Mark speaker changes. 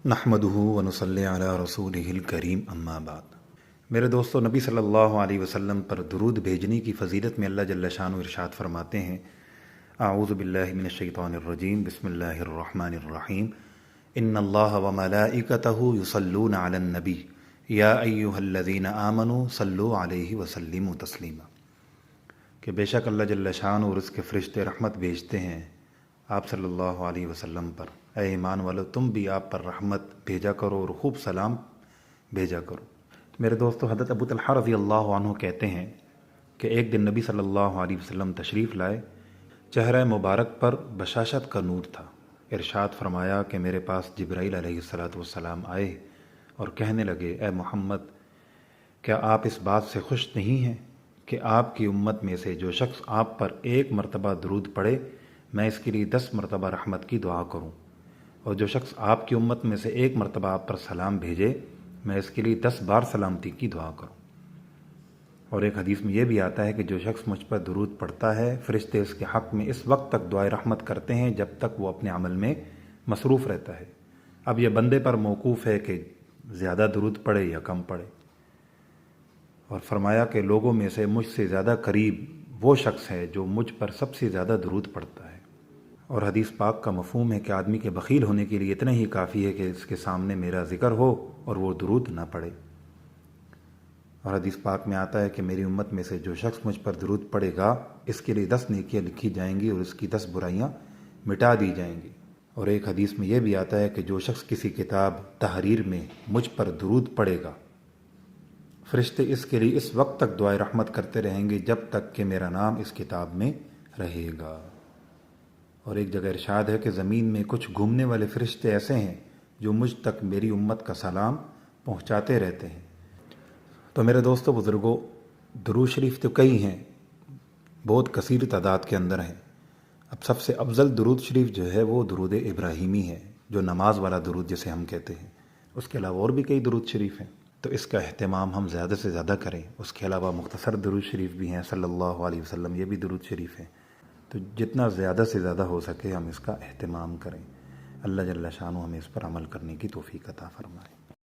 Speaker 1: نحمدہ ونصلی علی رسولہ الکریم اما بعد۔ میرے دوستو، نبی صلی اللہ علیہ وسلم پر درود بھیجنے کی فضیلت میں اللہ جل شانہ ارشاد فرماتے ہیں، اعوذ باللہ من الشیطان الرجیم، بسم اللہ الرحمن الرحیم، ان اللہ وملائکتہ یصلون علی النبی یا ایہا الذین آمنوا صلوا علیہ وسلموا تسلیما، کہ بے شک اللہ جل شانہ اور اس کے فرشتے رحمت بھیجتے ہیں آپ صلی اللہ علیہ وسلم پر۔ اے ایمان والو، تم بھی آپ پر رحمت بھیجا کرو اور خوب سلام بھیجا کرو۔ میرے دوستو، حضرت ابو طلحہ رضی اللہ عنہ کہتے ہیں کہ ایک دن نبی صلی اللہ علیہ وسلم تشریف لائے، چہرہ مبارک پر بشاشت کا نور تھا۔ ارشاد فرمایا کہ میرے پاس جبرائیل علیہ السلام آئے اور کہنے لگے، اے محمد، کیا آپ اس بات سے خوش نہیں ہیں کہ آپ کی امت میں سے جو شخص آپ پر ایک مرتبہ درود پڑھے، میں اس کے لیے 10 مرتبہ رحمت کی دعا کروں، اور جو شخص آپ کی امت میں سے ایک مرتبہ آپ پر سلام بھیجے، میں اس کے لیے 10 بار سلامتی کی دعا کروں۔ اور ایک حدیث میں یہ بھی آتا ہے کہ جو شخص مجھ پر درود پڑھتا ہے، فرشتے اس کے حق میں اس وقت تک دعائے رحمت کرتے ہیں جب تک وہ اپنے عمل میں مصروف رہتا ہے۔ اب یہ بندے پر موقوف ہے کہ زیادہ درود پڑھے یا کم پڑھے۔ اور فرمایا کہ لوگوں میں سے مجھ سے زیادہ قریب وہ شخص ہے جو مجھ پر سب سے زیادہ درود پڑھتا ہے۔ اور حدیث پاک کا مفہوم ہے کہ آدمی کے بخیل ہونے کے لیے اتنا ہی کافی ہے کہ اس کے سامنے میرا ذکر ہو اور وہ درود نہ پڑھے۔ اور حدیث پاک میں آتا ہے کہ میری امت میں سے جو شخص مجھ پر درود پڑھے گا، اس کے لیے 10 نیکیاں لکھی جائیں گی اور اس کی 10 برائیاں مٹا دی جائیں گی۔ اور ایک حدیث میں یہ بھی آتا ہے کہ جو شخص کسی کتاب تحریر میں مجھ پر درود پڑھے گا، فرشتے اس کے لیے اس وقت تک دعائے رحمت کرتے رہیں گے جب تک کہ میرا نام اس کتاب میں رہے گا۔ اور ایک جگہ ارشاد ہے کہ زمین میں کچھ گھومنے والے فرشتے ایسے ہیں جو مجھ تک میری امت کا سلام پہنچاتے رہتے ہیں۔ تو میرے دوستو بزرگوں، درود شریف تو کئی ہیں، بہت کثیر تعداد کے اندر ہیں۔ اب سب سے افضل درود شریف جو ہے وہ درود ابراہیمی ہے، جو نماز والا درود جسے ہم کہتے ہیں۔ اس کے علاوہ اور بھی کئی درود شریف ہیں، تو اس کا اہتمام ہم زیادہ سے زیادہ کریں۔ اس کے علاوہ مختصر درود شریف بھی ہیں، صلی اللہ علیہ وسلم، یہ بھی درود شریف ہیں۔ تو جتنا زیادہ سے زیادہ ہو سکے ہم اس کا اہتمام کریں۔ اللہ جل شانہ ہمیں اس پر عمل کرنے کی توفیق عطا فرمائے۔